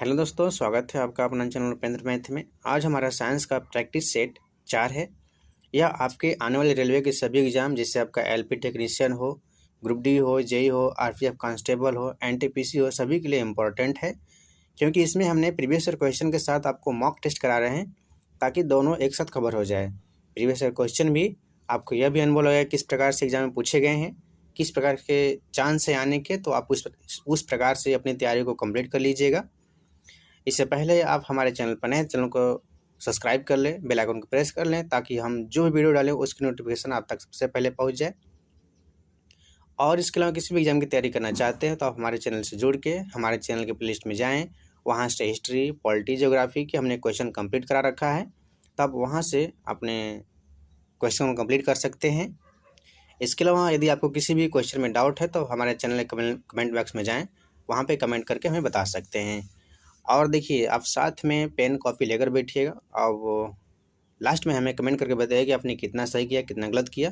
Hello दोस्तों, स्वागत है आपका अपना चैनल उपेंद्र मैथ में। आज हमारा साइंस का प्रैक्टिस सेट 4 है। यह आपके आने वाले रेलवे के सभी एग्जाम, जैसे आपका एलपी टेक्नीशियन हो, ग्रुप डी हो, जेई हो, आरपीएफ कांस्टेबल हो, एनटीपीसी हो, सभी के लिए इम्पोर्टेंट है। क्योंकि इसमें हमने प्रीवियस ईयर क्वेश्चन के साथ आपको मॉक टेस्ट करा रहे हैं, ताकि दोनों एक साथ कवर हो जाए। प्रीवियस ईयर क्वेश्चन भी आपको यह भी अनुभव लगेगा किस प्रकार से एग्जाम में पूछे गए हैं, किस प्रकार के चांस है आने के, तो आप उस प्रकार से अपनी तैयारी को कंप्लीट कर लीजिएगा। इससे पहले आप हमारे चैनल पर नए, चैनल को सब्सक्राइब कर लें, बेल आइकन को प्रेस कर लें, ताकि हम जो भी वीडियो डालें उसकी नोटिफिकेशन आप तक सबसे पहले पहुंच जाए। और इसके अलावा किसी भी एग्जाम की तैयारी करना चाहते हैं तो आप हमारे चैनल से जुड़ के हमारे चैनल के प्लेलिस्ट में जाएँ। वहाँ से हिस्ट्री, पॉलिटी, ज्योग्राफी के हमने क्वेश्चन कंप्लीट करा रखा है, तब वहाँ से अपने क्वेश्चन को कंप्लीट कर सकते हैं। इसके अलावा यदि आपको किसी भी क्वेश्चन में डाउट है तो हमारे चैनल के कमेंट बॉक्स में जाएँ, वहाँ पर कमेंट करके हमें बता सकते हैं। और देखिए, आप साथ में पेन कॉपी लेकर बैठिएगा और लास्ट में हमें कमेंट करके बताइए कि आपने कितना सही किया, कितना गलत किया,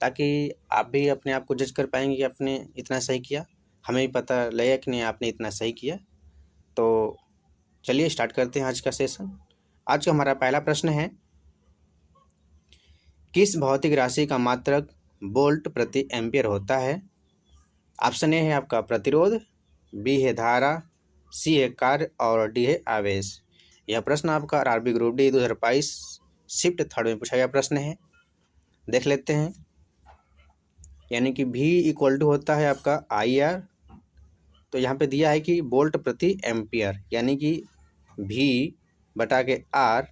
ताकि आप भी अपने आप को जज कर पाएंगे कि आपने इतना सही किया। हमें भी पता लगेगा कि नहीं आपने इतना सही किया। तो चलिए स्टार्ट करते हैं आज का सेशन। आज का हमारा पहला प्रश्न है, किस भौतिक राशि का मात्रक वोल्ट प्रति एम्पियर होता है? ऑप्शन ए है आपका प्रतिरोध, बी है धारा, सी है कार्य और डी है आवेश। यह प्रश्न आपका आरआरबी ग्रुप डी 2022 शिफ्ट 3 में पूछा गया प्रश्न है। देख लेते हैं। यानी कि V इक्वल टू होता है आपका IR। तो यहाँ पे दिया है कि वोल्ट प्रति एम्पियर, यानी कि V बटा के R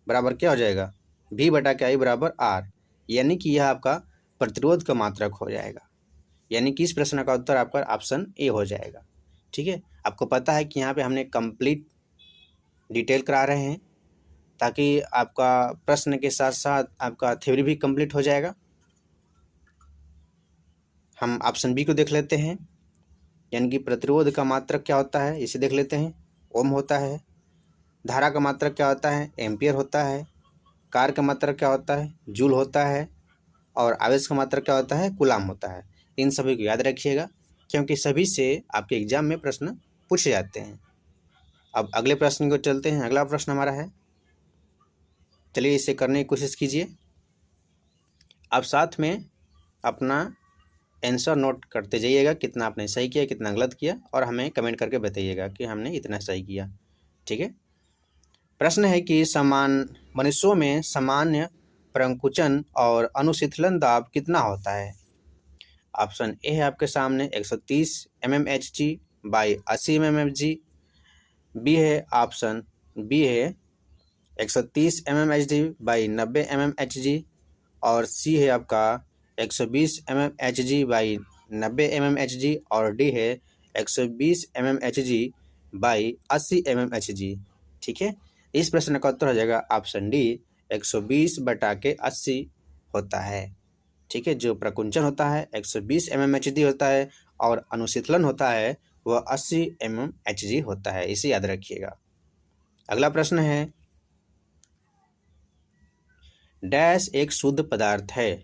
बराबर क्या हो जाएगा? V बटा के I बराबर R, यानी कि यह आपका प्रतिरोध का मात्रक हो जाएगा। यानी कि इस प्रश्न का उत्तर आपका ऑप्शन ए हो जाएगा। ठीक है, आपको पता है कि यहाँ पे हमने कंप्लीट डिटेल करा रहे हैं, ताकि आपका प्रश्न के साथ साथ आपका थ्योरी भी कंप्लीट हो जाएगा। हम ऑप्शन बी को देख लेते हैं। यानी कि प्रतिरोध का मात्रक क्या होता है, इसे देख लेते हैं। ओम होता है। धारा का मात्रक क्या होता है? एम्पियर होता है। कार्य का मात्रक क्या होता है? जूल होता है। और आवेश का मात्रक क्या होता है? कूलाम होता है। इन सभी को याद रखिएगा, क्योंकि सभी से आपके एग्जाम में प्रश्न पूछे जाते हैं। अब अगले प्रश्न को चलते हैं। अगला प्रश्न हमारा है, चलिए इसे करने की कोशिश कीजिए। आप साथ में अपना आंसर नोट करते जाइएगा, कितना आपने सही किया, कितना गलत किया, और हमें कमेंट करके बताइएगा कि हमने इतना सही किया। ठीक है। प्रश्न है कि समान मनुष्यों में सामान्य प्रंकुचन और अनुशीतलन दाब कितना होता है? ऑप्शन ए है आपके सामने 130 mmHg बाई 80 mmHg। बी है ऑप्शन बी है 130 mmHg बाई 90 mmHg। और सी है आपका 120 mmHg बाई 90 mmHg। और डी है 120 mmHg बाई 80 mmHg। ठीक है, इस प्रश्न का उत्तर हो जाएगा ऑप्शन डी, 120 बटा के 80 होता है। ठीक है, जो प्रकुंचन होता है 120 mmHg होता है और अनुशीतलन होता है वह 80 mmHg होता है। इसे याद रखिएगा। अगला प्रश्न है, डैश एक शुद्ध पदार्थ है?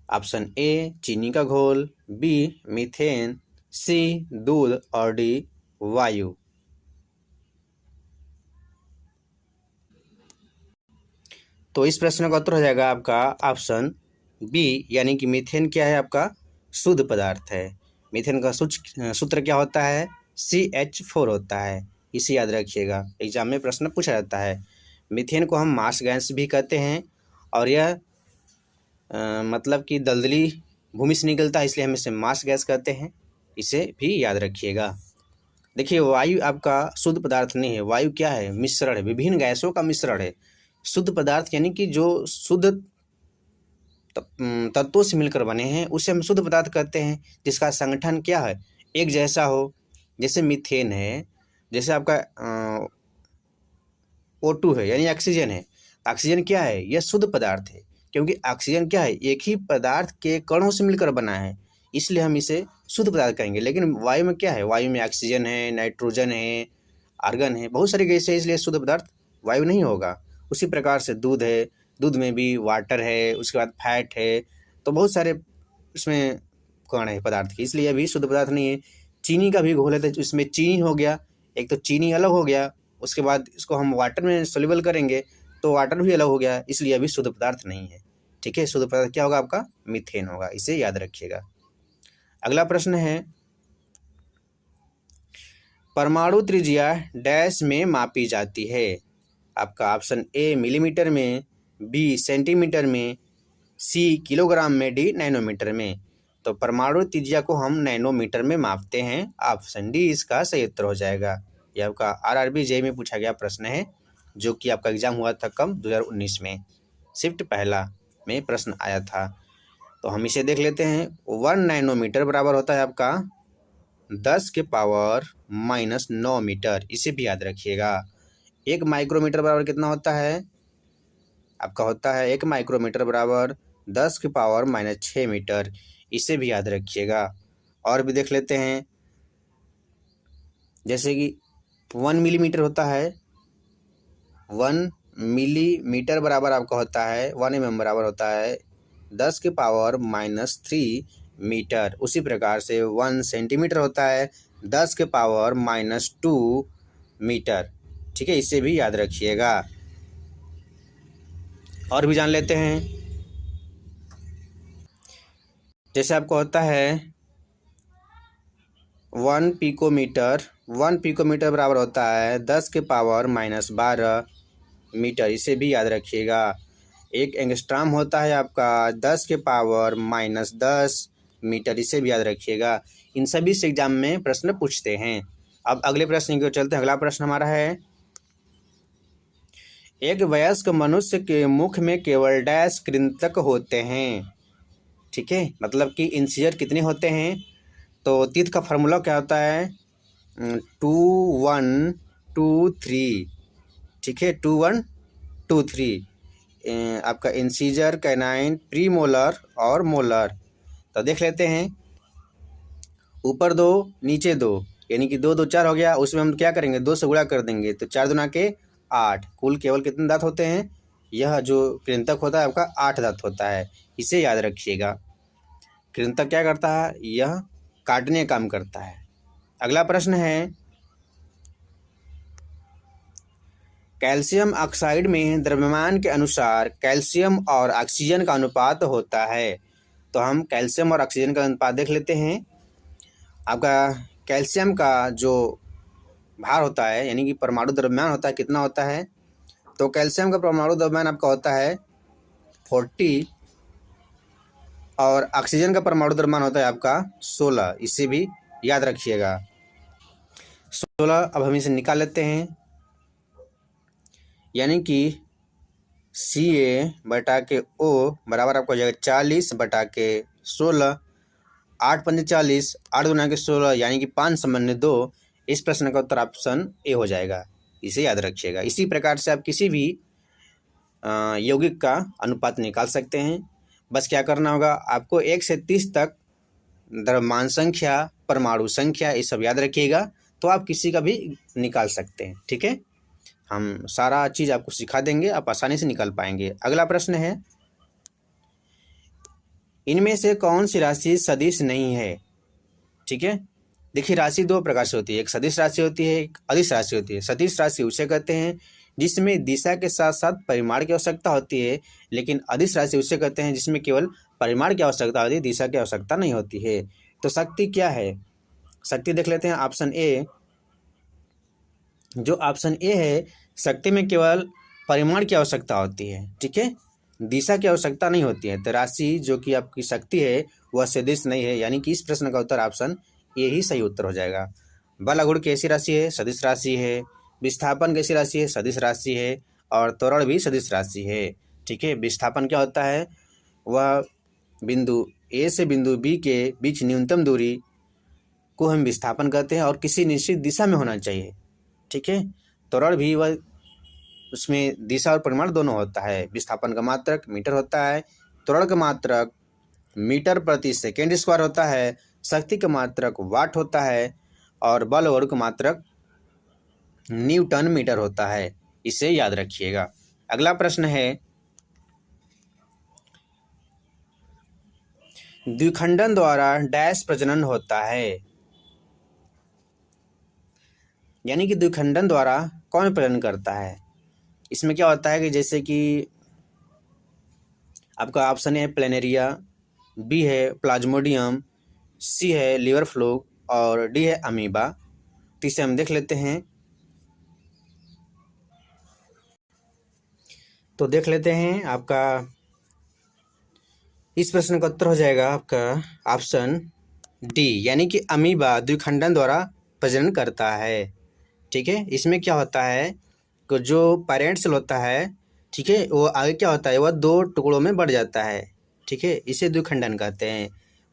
ऑप्शन ए चीनी का घोल, बी मीथेन, सी दूध और डी वायु। तो इस प्रश्न का उत्तर हो जाएगा आपका ऑप्शन बी, यानी कि मीथेन क्या है? आपका शुद्ध पदार्थ है। मीथेन का सूत्र क्या होता है? CH4 होता है। इसे याद रखिएगा, एग्जाम में प्रश्न पूछा जाता है। मीथेन को हम मार्स गैस भी कहते हैं, और यह मतलब कि दलदली भूमि से निकलता है, इसलिए हम इसे मार्स गैस कहते हैं। इसे भी याद रखिएगा। देखिए, वायु आपका शुद्ध पदार्थ नहीं है। वायु क्या है? मिश्रण है, विभिन्न गैसों का मिश्रण है। शुद्ध पदार्थ यानी कि जो शुद्ध तत्वों से मिलकर बने हैं उसे हम शुद्ध पदार्थ कहते हैं, जिसका संगठन क्या है? एक जैसा हो। जैसे मीथेन है, जैसे आपका O2 है, यानी ऑक्सीजन है। ऑक्सीजन क्या है? यह शुद्ध पदार्थ है, क्योंकि ऑक्सीजन क्या है? एक ही पदार्थ के कणों से मिलकर बना है, इसलिए हम इसे शुद्ध पदार्थ कहेंगे। लेकिन वायु में क्या है? वायु में ऑक्सीजन है, नाइट्रोजन है, आर्गन है, बहुत सारी गैसें, इसलिए शुद्ध पदार्थ वायु नहीं होगा। उसी प्रकार से दूध है, दूध में भी वाटर है, उसके बाद फैट है, तो बहुत सारे उसमें कण है पदार्थ की, इसलिए यह भी शुद्ध पदार्थ नहीं है। चीनी का भी घोल है तो इसमें चीनी हो गया, एक तो चीनी अलग हो गया, उसके बाद इसको हम वाटर में सोल्यूबल करेंगे तो वाटर भी अलग हो गया, इसलिए अभी शुद्ध पदार्थ नहीं है। ठीक है, शुद्ध पदार्थ क्या होगा आपका? मीथेन होगा, इसे याद रखिएगा। अगला प्रश्न है, परमाणु त्रिज्या डैश में मापी जाती है? आपका ऑप्शन ए मिलीमीटर में, बी सेंटीमीटर में, सी किलोग्राम में, डी नैनोमीटर में। तो परमाणु त्रिज्या को हम नैनोमीटर में मापते हैं। ऑप्शन डी इसका सही उत्तर हो जाएगा। यह आपका आरआरबी जेईई में पूछा गया प्रश्न है, जो कि आपका एग्जाम हुआ था कब? 2019 में, शिफ्ट पहला में प्रश्न आया था। तो हम इसे देख लेते हैं। 1 नैनोमीटर बराबर होता है आपका 10⁻⁻9 मीटर, इसे भी याद रखिएगा। 1 माइक्रोमीटर बराबर कितना होता है? आपका होता है 1 माइक्रोमीटर बराबर 10⁻⁻6 मीटर, इसे भी याद रखिएगा। और भी देख लेते हैं, जैसे कि 1 मिलीमीटर होता है, 1 मिलीमीटर बराबर आपका होता है 1 mm बराबर होता है 10⁻³ मीटर। उसी प्रकार से 1 सेंटीमीटर होता है 10⁻⁻2 मीटर। ठीक है, इसे भी याद रखिएगा। और भी जान लेते हैं, जैसे आपको होता है 1 पिकोमीटर बराबर होता है 10⁻⁻12 मीटर, इसे भी याद रखिएगा। 1 एंगस्ट्रॉम होता है आपका 10⁻⁻10 मीटर, इसे भी याद रखिएगा। इन सभी से एग्जाम में प्रश्न पूछते हैं। अब अगले प्रश्न की ओर चलते हैं। अगला प्रश्न हमारा है, एक वयस्क मनुष्य के मुख में केवल डैश कृंतक होते हैं। ठीक है, मतलब कि इंसिजर कितने होते हैं? तो तीत का फार्मूला क्या होता है? 2 1 2 3। ठीक है, 2 1 2 3 आपका इंसीजर, कैनाइन, प्री मोलर और मोलर। तो देख लेते हैं, ऊपर 2 नीचे 2, यानी कि 2 2 4 हो गया। उसमें हम क्या करेंगे? 2 से गुणा कर देंगे, तो 4 दूना के 8। कुल केवल कितने दांत होते हैं? यह जो कृंतक होता है आपका 8 दांत होता है, इसे याद रखिएगा। कृंतक क्या करता है? यह काटने का काम करता है। अगला प्रश्न है, कैल्शियम ऑक्साइड में द्रव्यमान के अनुसार कैल्शियम और ऑक्सीजन का अनुपात होता है। तो हम कैल्शियम और ऑक्सीजन का अनुपात देख लेते हैं। आपका कैल्शियम का जो भार होता है, यानी कि परमाणु द्रव्यमान होता है, कितना होता है? तो कैल्शियम का परमाणु द्रव्यमान आपका होता है 40, और ऑक्सीजन का परमाणु द्रव्यमान होता है आपका 16, इसे भी याद रखिएगा। 16 अब हम इसे निकाल लेते हैं, यानी कि CA/O बराबर आपको हो जाएगा 40/16। 8 पंजे 40, 8 दूना के 16, यानी कि 5/2। इस प्रश्न का उत्तर ऑप्शन ए हो जाएगा, इसे याद रखिएगा। इसी प्रकार से आप किसी भी यौगिक का अनुपात निकाल सकते हैं। बस क्या करना होगा आपको? 1 से 30 तक द्रव्यमान संख्या, परमाणु संख्या, ये सब याद रखिएगा, तो आप किसी का भी निकाल सकते हैं। ठीक है, हम सारा चीज़ आपको सिखा देंगे, आप आसानी से निकाल पाएंगे। अगला प्रश्न है, इनमें से कौन सी राशि सदिश नहीं है? ठीक है, देखिए राशि 2 प्रकार से होती है, एक सदिश राशि होती है, एक अदिश राशि होती है। सदिश राशि उसे कहते हैं जिसमें दिशा के साथ साथ परिमाण की आवश्यकता होती है, लेकिन अदिश राशि उसे कहते हैं जिसमें केवल परिमाण की आवश्यकता होती है, दिशा की आवश्यकता नहीं होती है। तो शक्ति क्या है? शक्ति देख लेते हैं, ऑप्शन ए। जो ऑप्शन ए है, शक्ति में केवल परिमाण की आवश्यकता होती है। ठीक है, दिशा की आवश्यकता नहीं होती है। तो राशि जो कि आपकी शक्ति है वह सदिश नहीं है, यानी कि इस प्रश्न का उत्तर ऑप्शन ए ही सही उत्तर हो जाएगा। बल अगुण कैसी राशि है? सदिश राशि है। विस्थापन कैसी राशि है? सदिश राशि है। और त्वरण भी सदिश राशि है। ठीक है, विस्थापन क्या होता है? वह बिंदु ए से बिंदु बी के बीच न्यूनतम दूरी को हम विस्थापन कहते हैं, और किसी निश्चित दिशा में होना चाहिए। ठीक है, त्वरण भी वह, उसमें दिशा और परिमाण दोनों होता है। विस्थापन का मात्रक मीटर होता है, त्वरण का मात्रक मीटर प्रति सेकेंड स्क्वायर होता है, शक्ति का मात्रक वाट होता है, और बल वर्ग का मात्रक न्यूटन मीटर होता है। इसे याद रखिएगा। अगला प्रश्न है, द्विखंडन द्वारा डैश प्रजनन होता है। यानी कि द्विखंडन द्वारा कौन प्रजनन करता है। इसमें क्या होता है कि जैसे कि आपका ऑप्शन है प्लेनेरिया, बी है प्लाज्मोडियम, सी है लीवर फ्लूक और डी है अमीबा। तो इसे हम देख लेते हैं। तो देख लेते हैं आपका इस प्रश्न का उत्तर हो जाएगा आपका ऑप्शन डी, यानी कि अमीबा द्विखंडन द्वारा प्रजनन करता है। ठीक है, इसमें क्या होता है कि जो पेरेंट सेल होता है, ठीक है, वो आगे क्या होता है, वह दो टुकड़ों में बढ़ जाता है। ठीक है, इसे द्विखंडन कहते हैं।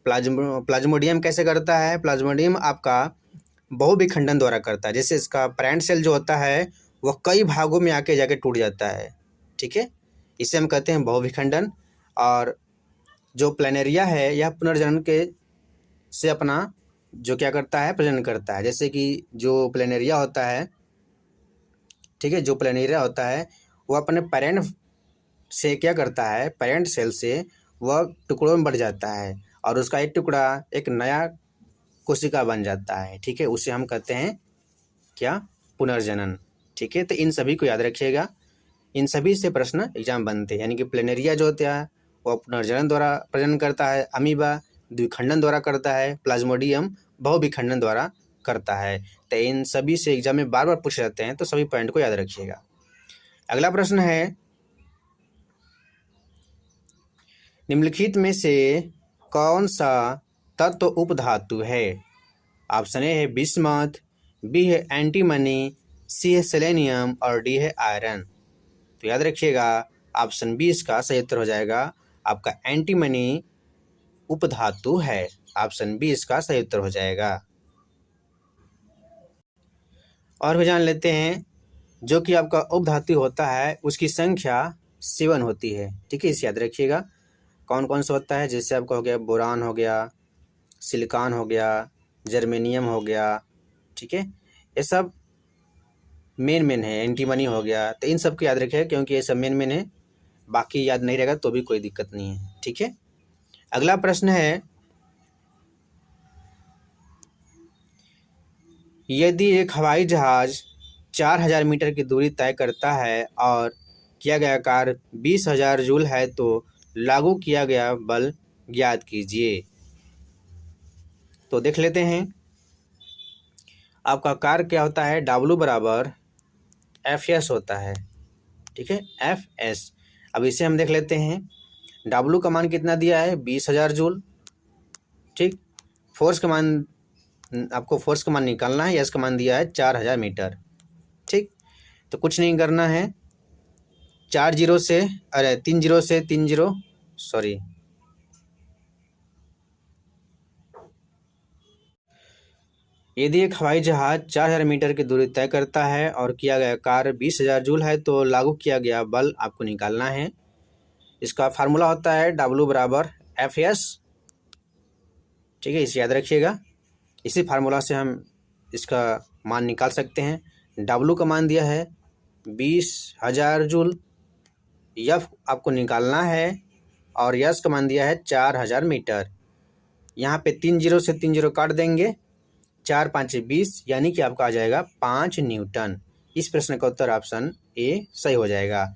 प्लाज्मोडियम कैसे करता है, प्लाज्मोडियम आपका बहुविखंडन द्वारा करता है। जैसे इसका पेरेंट सेल जो होता है वह कई भागों में आके जाके टूट जाता है। ठीक है, इसे हम कहते हैं बहुविखंडन। और जो प्लेनेरिया है यह पुनर्जनन के से अपना जो क्या करता है, प्रजनन करता है। जैसे कि जो प्लेनेरिया होता है, ठीक है, जो प्लेनेरिया होता है वो अपने पेरेंट से क्या करता है, पेरेंट सेल से वह टुकड़ों में बढ़ जाता है और उसका एक टुकड़ा एक नया कोशिका बन जाता है। ठीक है, उसे हम कहते हैं क्या, पुनर्जनन। ठीक है, तो इन सभी को याद रखिएगा, इन सभी से प्रश्न एग्जाम बनते हैं। यानी कि प्लेनेरिया जो होता है वह पुनर्जनन द्वारा प्रजनन करता है, अमीबा द्विखंडन द्वारा करता है, प्लाज्मोडियम बहुविखंडन द्वारा करता है। तो इन सभी से एग्जाम में बार बार पूछे जाते हैं, तो सभी पॉइंट को याद रखिएगा। अगला प्रश्न है, निम्नलिखित में से कौन सा तत्व उपधातु है। ऑप्शन ए है बिस्मथ, बी है एंटीमनी, सी है सेलेनियम और डी है आयरन। तो याद रखिएगा ऑप्शन बी इसका सही उत्तर हो जाएगा आपका एंटीमनी उपधातु है। ऑप्शन बी इसका सही उत्तर हो जाएगा। और भी जान लेते हैं, जो कि आपका उपधातु होता है उसकी संख्या 7 होती है। ठीक है, इसे याद रखिएगा कौन कौन सा होता है। जैसे आपका हो गया बोरान हो गया, सिलिकॉन हो गया, जर्मेनियम हो गया। ठीक है, ये सब मेन है। एंटीमनी हो गया, तो इन सब को याद रखिएगा क्योंकि ये सब मेन है। बाकी याद नहीं रहेगा तो भी कोई दिक्कत नहीं है। ठीक है, अगला प्रश्न है, यदि एक हवाई जहाज 4000 मीटर की दूरी तय करता है और किया गया कार्य 20,000 जूल है तो लागू किया गया बल ज्ञात कीजिए। तो देख लेते हैं, आपका कार्य क्या होता है, W बराबर Fs होता है। ठीक है, Fs। अब इसे हम देख लेते हैं, W का मान कितना दिया है, 20,000 जूल। ठीक, फोर्स का मान, आपको फोर्स का मान निकालना है। यस का मान दिया है 4000 मीटर। ठीक, तो कुछ नहीं करना है, 3 जीरो से 3 जीरो सॉरी यदि एक हवाई जहाज 4000 मीटर की दूरी तय करता है और किया गया कार्य 20,000 जूल है तो लागू किया गया बल आपको निकालना है। इसका फार्मूला होता है W बराबर Fs। ठीक है, इसे याद रखिएगा, इसी फार्मूला से हम इसका मान निकाल सकते हैं। W का मान दिया है 20,000 जूल, F आपको निकालना है और यस का मान दिया है 4000 मीटर। यहाँ पे 3 जीरो से 3 जीरो काट देंगे, 4 5 20, यानी कि आपका आ जाएगा 5 न्यूटन। इस प्रश्न का उत्तर ऑप्शन ए सही हो जाएगा।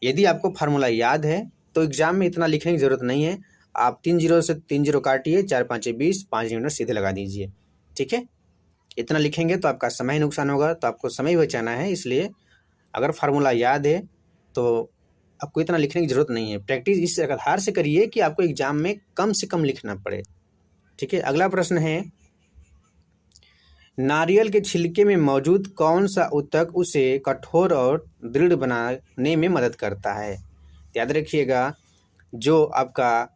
यदि आपको फार्मूला याद है तो एग्जाम में इतना लिखने की ज़रूरत नहीं है। आप 3 जीरो से 3 जीरो काटिए, 4 5 20, 5 न्यूटन सीधे लगा दीजिए। ठीक है, इतना लिखेंगे तो आपका समय नुकसान होगा, तो आपको समय बचाना है। इसलिए अगर फार्मूला याद है तो आपको इतना लिखने की ज़रूरत नहीं है। प्रैक्टिस इस आधार से करिए कि आपको एग्जाम में कम से कम लिखना पड़े। ठीक है, अगला प्रश्न है, नारियल के छिलके में मौजूद कौन सा ऊतक उसे कठोर और दृढ़ बनाने में मदद करता है। याद रखिएगा, जो आपका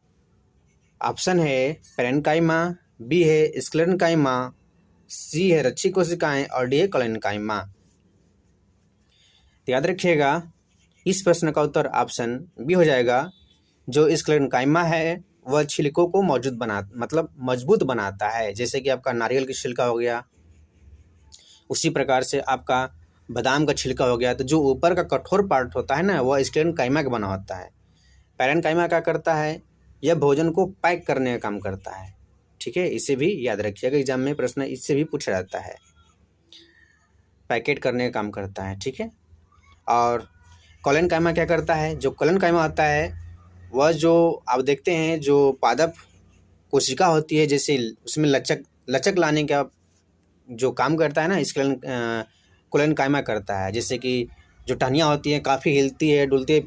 ऑप्शन है पेरेन्काइमा, बी है स्क्लेरेन्काइमा, सी है रक्षी कोशिकाएं और डी है कॉलेनकाइमा। याद रखिएगा, इस प्रश्न का उत्तर ऑप्शन बी हो जाएगा। जो स्क्लेरेन्काइमा है वह छिलकों को मजबूत बनाता है। जैसे कि आपका नारियल की छिलका हो गया, उसी प्रकार से आपका बादाम का छिलका हो गया। तो जो ऊपर का कठोर पार्ट होता है ना, वह स्क्लेरेन्काइमा का बना होता है। पेरेन्काइमा क्या करता है, यह भोजन को पैक करने का काम करता है। ठीक है, इसे भी याद रखिएगा, एग्जाम में प्रश्न इससे भी पूछा जाता है। पैकेट करने का काम करता है, ठीक है। और कोलेनकाइमा क्या करता है, जो कोलेनकाइमा होता है वह जो आप देखते हैं जो पादप कोशिका होती है, जैसे उसमें लचक लाने का जो काम करता है ना, इस कोलेनकाइमा करता है। जैसे कि जो टहनियाँ होती हैं काफ़ी हिलती है डुलती है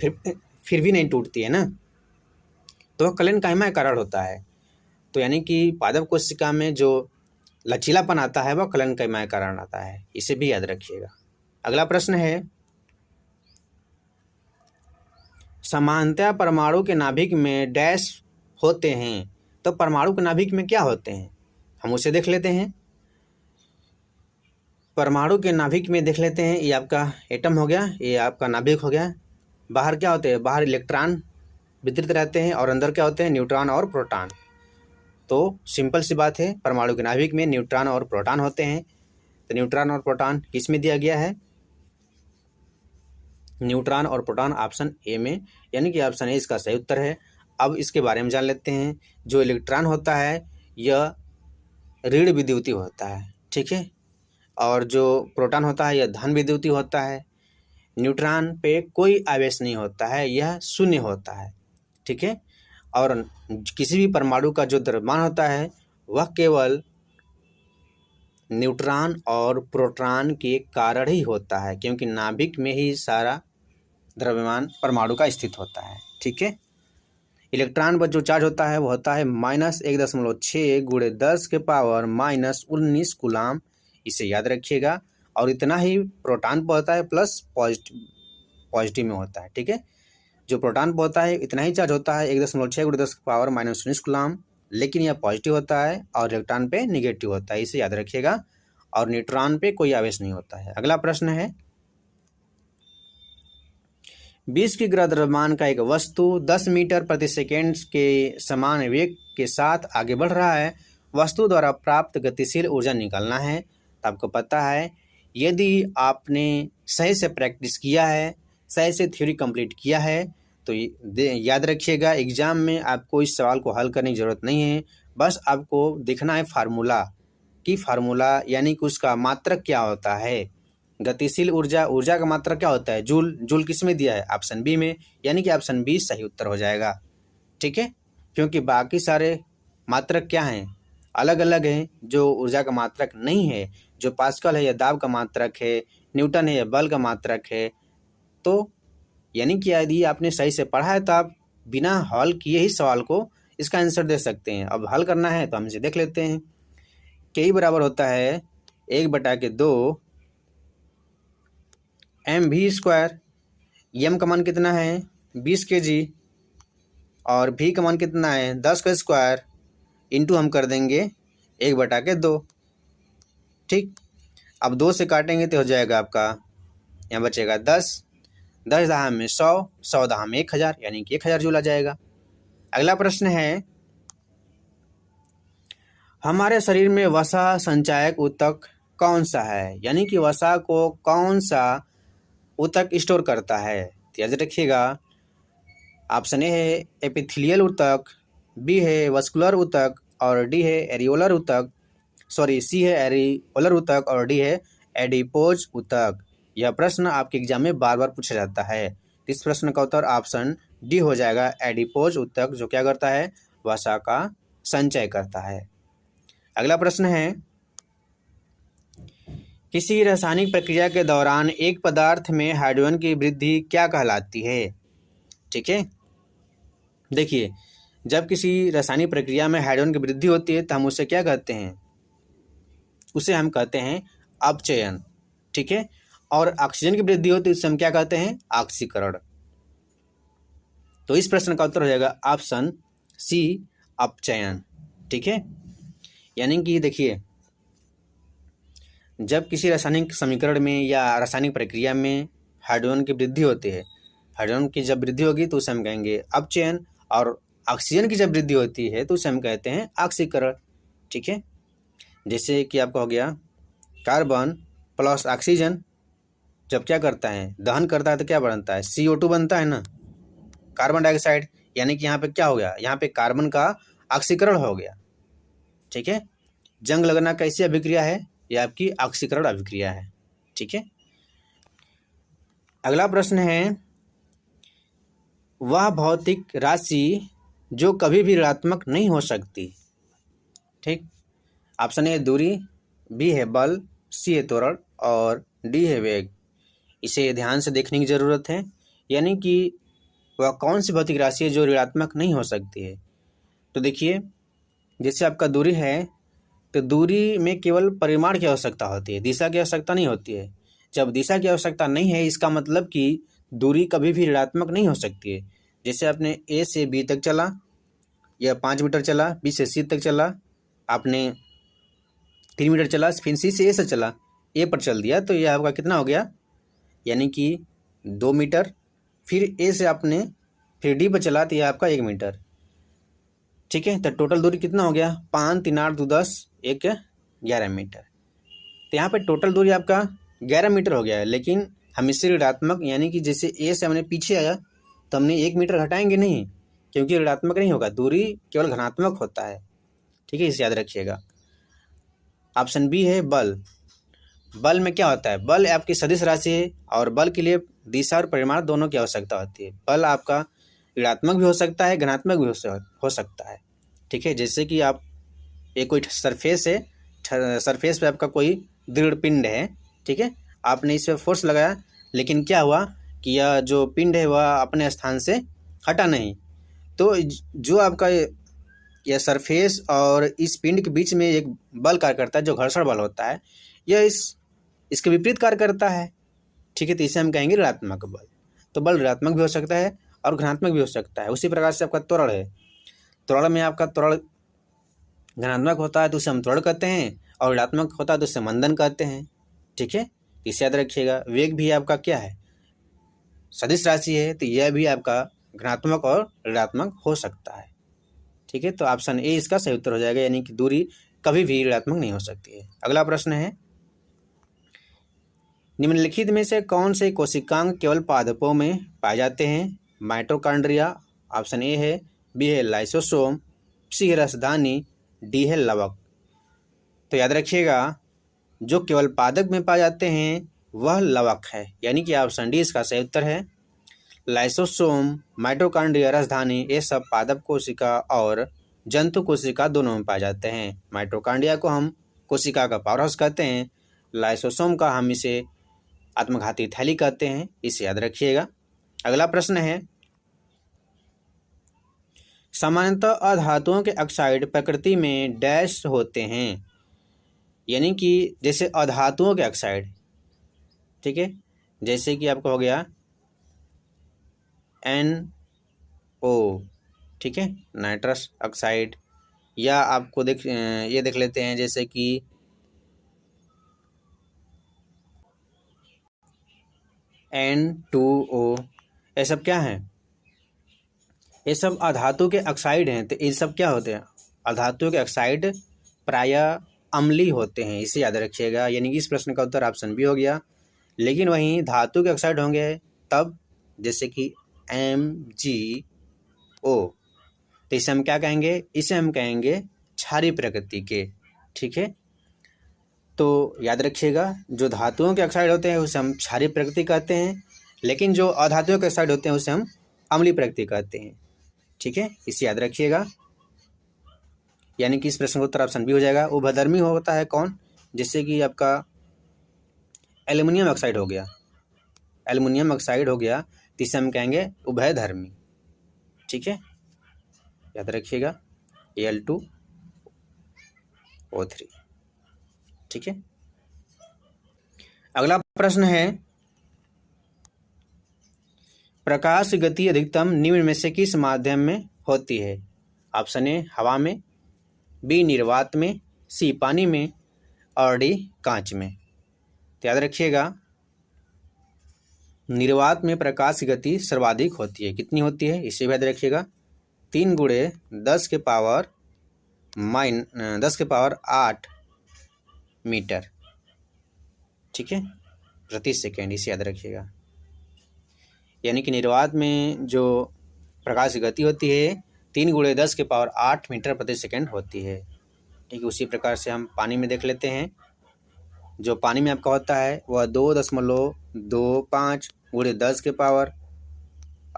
फिर भी नहीं टूटती है ना, तो वह कोलेनकाइमा का कारण होता है। तो यानी कि पादप कोशिका में जो लचीलापन आता है वह कोलेनकाइमा के कारण आता है, इसे भी याद रखिएगा। अगला प्रश्न है, सामान्यतः परमाणु के नाभिक में डैश होते हैं, तो परमाणु के नाभिक में क्या होते हैं, हम उसे देख लेते हैं। परमाणु के नाभिक में देख लेते हैं, ये आपका एटम हो गया, ये आपका नाभिक हो गया। बाहर क्या होते हैं, बाहर इलेक्ट्रॉन वितरित रहते हैं और अंदर क्या होते हैं, न्यूट्रॉन और प्रोटॉन। तो सिंपल सी बात है, परमाणु के नाभिक में न्यूट्रॉन और प्रोटॉन होते हैं। तो न्यूट्रॉन और प्रोटॉन किस में दिया गया है, न्यूट्रॉन और प्रोटॉन ऑप्शन ए में, यानी कि ऑप्शन ए इसका सही उत्तर है। अब इसके बारे में जान लेते हैं। जो इलेक्ट्रॉन होता है यह ऋण विद्युतीय होता है, ठीक है, और जो प्रोटॉन होता है यह धन विद्युतीय होता है। न्यूट्रॉन पे कोई आवेश नहीं होता है, यह शून्य होता है, ठीक है। और किसी भी परमाणु का जो द्रव्यमान होता है वह केवल न्यूट्रॉन और प्रोटॉन के कारण ही होता है, क्योंकि नाभिक में ही सारा द्रव्यमान परमाणु का स्थित होता है, ठीक है। इलेक्ट्रॉन पर जो चार्ज होता है वो होता है -1.6 × 10⁻⁻19 कूलाम, इसे याद रखिएगा। और इतना ही प्रोटॉन पर होता है प्लस पॉजिटिव में होता है, ठीक है। जो प्रोटॉन पर होता है इतना ही चार्ज होता है 1.6 × 10⁻⁻19 कूलाम, लेकिन यह पॉजिटिव होता है और इलेक्ट्रॉन पे निगेटिव होता है, इसे याद रखिएगा। और न्यूट्रॉन पे कोई आवेश नहीं होता है। अगला प्रश्न है, 20 किग्रा द्रव्यमान का एक वस्तु 10 मीटर प्रति सेकेंड के समान वेग के साथ आगे बढ़ रहा है, वस्तु द्वारा प्राप्त गतिशील ऊर्जा निकालना है। तो आपको पता है, यदि आपने सही से प्रैक्टिस किया है, सही से थ्योरी कंप्लीट किया है, तो याद रखिएगा एग्जाम में आपको इस सवाल को हल करने की ज़रूरत नहीं है। बस आपको देखना है फार्मूला यानी कि उसका मात्रक क्या होता है। गतिशील ऊर्जा का मात्रक क्या होता है, जूल किस में दिया है, ऑप्शन बी में, यानी कि ऑप्शन बी सही उत्तर हो जाएगा, ठीक है। क्योंकि बाकी सारे मात्रक क्या हैं, अलग अलग हैं। जो ऊर्जा का मात्रक नहीं है, जो पास्कल है या दाब का मात्रक है, न्यूटन है या बल का मात्रक है। तो यानी कि यदि आपने सही से पढ़ा है तो आप बिना हल किए ही सवाल को इसका आंसर दे सकते हैं। अब हल करना है तो हम इसे देख लेते हैं। के बराबर होता है 1/2 mv²। एम का मान कितना है 20 kg और भी का मान कितना है 10 का स्क्वायर, इंटू हम कर देंगे 1/2, ठीक। अब 2 से काटेंगे तो हो जाएगा आपका, यहाँ बचेगा 10 दहा में 100, 100 दहा में 1000, यानी कि 1000 जूल आ जाएगा। अगला प्रश्न है, हमारे शरीर में वसा संचायक ऊतक कौन सा है, यानी कि वसा को कौन सा ऊतक स्टोर करता है। तो याद रखिएगा, ऑप्शन ए है एपिथेलियल ऊतक, बी है वस्कुलर ऊतक और डी है एरियोलर ऊतक, सी है एरियोलर ऊतक और डी है एडिपोज ऊतक। यह प्रश्न आपके एग्जाम में बार बार पूछा जाता है। इस प्रश्न का उत्तर ऑप्शन डी हो जाएगा, एडिपोज ऊतक, जो क्या करता है, वसा का संचय करता है। अगला प्रश्न है, किसी रासायनिक प्रक्रिया के दौरान एक पदार्थ में हाइड्रोजन की वृद्धि क्या कहलाती है, ठीक है। देखिए, जब किसी रासायनिक प्रक्रिया में हाइड्रोजन की वृद्धि होती है तो हम उसे क्या कहते हैं, उसे हम कहते हैं अपचयन, ठीक है। और ऑक्सीजन की वृद्धि होती है उसे हम क्या कहते हैं, ऑक्सीकरण। तो इस प्रश्न का उत्तर हो जाएगा ऑप्शन सी, अपचयन, ठीक है। यानी कि देखिए, जब किसी रासायनिक समीकरण में या रासायनिक प्रक्रिया में हाइड्रोजन की वृद्धि होती है, हाइड्रोजन की जब वृद्धि होगी तो उसे हम कहेंगे अपचयन, और ऑक्सीजन की जब वृद्धि होती है तो उसे हम कहते हैं ऑक्सीकरण, ठीक है। जैसे कि आपका हो गया कार्बन प्लस ऑक्सीजन जब क्या करता है, दहन करता है तो क्या बनता है, CO2 बनता है ना, कार्बन डाइऑक्साइड। यानी कि यहाँ पे क्या हो गया, यहाँ पे कार्बन का ऑक्सीकरण हो गया, ठीक है। जंग लगना कैसी अभिक्रिया है, ये आपकी ऑक्सीकरण अभिक्रिया है, ठीक। ठीक है। अगला प्रश्न है, वह भौतिक राशि जो कभी भी ऋणात्मक नहीं हो सकती। ठीक, ऑप्शन ए दूरी, बी है बल, सी है त्वरण और डी है वेग। इसे ध्यान से देखने की ज़रूरत है, यानी कि वह कौन सी भौतिक राशि है जो ऋणात्मक नहीं हो सकती है। तो देखिए, जैसे आपका दूरी है, तो दूरी में केवल परिमाण की आवश्यकता होती है, दिशा की आवश्यकता नहीं होती है। जब दिशा की आवश्यकता नहीं है, इसका मतलब कि दूरी कभी भी ऋणात्मक नहीं हो सकती है। जैसे आपने ए से बी तक चला या 5 मीटर चला, बी से सी तक चला, आपने 3 मीटर चला, फिर सी से ए से चला, ए पर चल दिया, तो यह आपका कितना हो गया, यानी कि 2 मीटर। फिर ए से आपने फिर डी पर चला तो यह आपका 1 मीटर। ठीक है, तो टोटल दूरी कितना हो गया, 5 3 8 2 10 1 11 मीटर। तो यहाँ पे टोटल दूरी आपका 11 मीटर हो गया है। लेकिन हम इससे ऋणात्मक, यानी कि जैसे ए से हमने पीछे आया तो हमने 1 मीटर घटाएंगे नहीं, क्योंकि ऋणात्मक नहीं होगा, दूरी केवल धनात्मक होता है। ठीक है, इसे याद रखिएगा। ऑप्शन बी है बल। बल में क्या होता है, बल आपकी सदिश राशि है और बल के लिए दिशा और परिमाण दोनों की आवश्यकता होती है। बल आपका ऋणात्मक भी हो सकता है, धनात्मक भी हो सकता है। ठीक है, जैसे कि आप एक कोई सरफेस है, सरफेस पे आपका कोई दृढ़ पिंड है, ठीक है, आपने इस पर फोर्स लगाया, लेकिन क्या हुआ कि यह जो पिंड है वह अपने स्थान से हटा नहीं, तो जो आपका यह सरफेस और इस पिंड के बीच में एक बल कार्य करता है जो घर्षण बल होता है, यह इसके विपरीत कार्य करता है। ठीक है, तो इसे हम कहेंगे ऋणात्मक बल। तो बल ऋणात्मक भी हो सकता है और धनात्मक भी हो सकता है। उसी प्रकार से आपका त्वरण है, त्वरण में आपका त्वरण धनात्मक होता है तो उसे हम त्वरण कहते हैं, और ऋणात्मक होता है तो उसे मंदन कहते हैं। ठीक है, इसे याद रखिएगा। वेग भी आपका क्या है, सदिश राशि है, तो यह भी आपका धनात्मक और ऋणात्मक हो सकता है। ठीक है, तो ऑप्शन ए इसका सही उत्तर हो जाएगा, यानी कि दूरी कभी भी ऋणात्मक नहीं हो सकती है। अगला प्रश्न है, निम्नलिखित में से कौन से कोशिकांग केवल पादपों में पाए जाते हैं। माइटोकॉन्ड्रिया, ऑप्शन ए है, बी है लाइसोसोम, सी है रसधानी, डी है लवक। तो याद रखिएगा, जो केवल पादप में पाए जाते हैं वह लवक है, यानी कि ऑप्शन डी इसका सही उत्तर है। लाइसोसोम, माइटोकॉन्ड्रिया, राजधानी, ये सब पादप कोशिका और जंतु कोशिका दोनों में पाए जाते हैं। माइटोकॉन्ड्रिया को हम कोशिका का पावर हाउस कहते हैं, लाइसोसोम का हम इसे आत्मघाती थैली कहते हैं, इसे याद रखिएगा। अगला प्रश्न है, सामान्यतः अधातुओं के ऑक्साइड प्रकृति में डैश होते हैं, यानी कि जैसे अधातुओं के ऑक्साइड, ठीक है, जैसे कि आपका हो गया NO, ठीक है, नाइट्रस ऑक्साइड, या आपको ये देख लेते हैं जैसे कि N2O, ये सब क्या है, ये सब अधातु के ऑक्साइड हैं। तो ये सब क्या होते हैं, अधातु के ऑक्साइड प्रायः अम्लीय होते हैं, इसे याद रखिएगा, यानी कि इस प्रश्न का उत्तर ऑप्शन बी हो गया। लेकिन वहीं धातु के ऑक्साइड होंगे तब, जैसे कि MgO, तो इसे हम क्या कहेंगे, इसे हम कहेंगे क्षारीय प्रकृति के। ठीक है, तो याद रखिएगा, जो धातुओं के ऑक्साइड होते हैं उसे हम क्षारीय प्रकृति कहते हैं, लेकिन जो अधातुओं के ऑक्साइड होते हैं उसे हम अम्लीय प्रकृति कहते हैं। ठीक है, इसे याद रखिएगा, यानी कि इस प्रश्न का उत्तर ऑप्शन बी हो जाएगा। उभयधर्मी होता है कौन, जैसे कि आपका एल्युमिनियम ऑक्साइड हो गया, एल्युमिनियम ऑक्साइड हो गया, तो इसे हम कहेंगे उभयधर्मी। ठीक है, याद रखिएगा, Al2O3। ठीक है, अगला प्रश्न है, प्रकाश गति अधिकतम निम्न में से किस माध्यम में होती है। ऑप्शन ए हवा में, बी निर्वात में, सी पानी में और डी कांच में। तो याद रखिएगा, निर्वात में प्रकाश गति सर्वाधिक होती है। कितनी होती है, इसे भी याद रखिएगा, 3 × 10 के पावर 8 मीटर, ठीक है, प्रति सेकेंड, इसे याद रखिएगा। यानी कि निर्वात में जो प्रकाश की गति होती है 3 × 10 के पावर 8 मीटर प्रति सेकेंड होती है। ठीक है, उसी प्रकार से हम पानी में देख लेते हैं। जो पानी में आपका होता है वह 2.25 गुणे 10 के पावर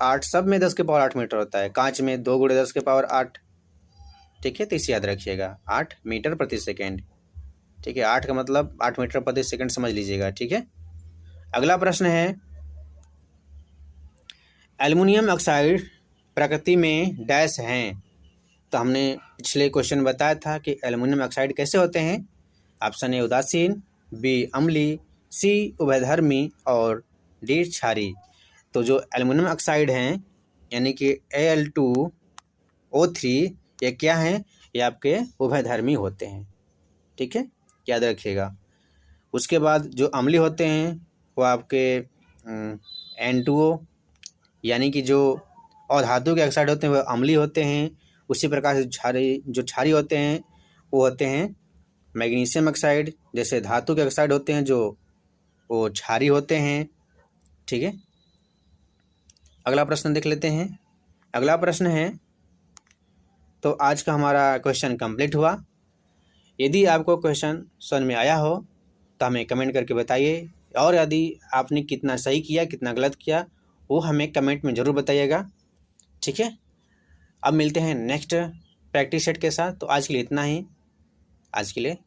8, सब में 10 के पावर 8 मीटर होता है। कांच में 2 गुणे 10 के पावर 8। ठीक है, तो इसे याद रखिएगा, 8 मीटर प्रति सेकेंड। ठीक है, 8 का मतलब 8 मीटर प्रति सेकेंड समझ लीजिएगा। ठीक है, अगला प्रश्न है, एल्युमिनियम ऑक्साइड प्रकृति में डैश हैं। तो हमने पिछले क्वेश्चन बताया था कि एल्युमिनियम ऑक्साइड कैसे होते हैं। ऑप्शन ए उदासीन, बी अम्लीय, सी उभयधर्मी और डी क्षारीय। तो जो एल्युमिनियम ऑक्साइड हैं यानी कि Al2O3 ये क्या हैं, ये आपके उभयधर्मी होते हैं। ठीक है, याद रखिएगा। उसके बाद जो अम्लीय होते हैं वो आपके N2O यानी कि जो अधातु के ऑक्साइड होते हैं वो अम्लीय होते हैं। उसी प्रकार से जो क्षारीय होते हैं वो होते हैं मैग्नीशियम ऑक्साइड, जैसे धातु के ऑक्साइड होते हैं जो वो क्षारीय होते हैं। ठीक है, अगला प्रश्न देख लेते हैं। अगला प्रश्न है, तो आज का हमारा क्वेश्चन कंप्लीट हुआ। यदि आपको क्वेश्चन समझ में आया हो तो हमें कमेंट करके बताइए, और यदि आपने कितना सही किया कितना गलत किया वो हमें कमेंट में ज़रूर बताइएगा। ठीक है, अब मिलते हैं नेक्स्ट प्रैक्टिस सेट के साथ। तो आज के लिए इतना ही, आज के लिए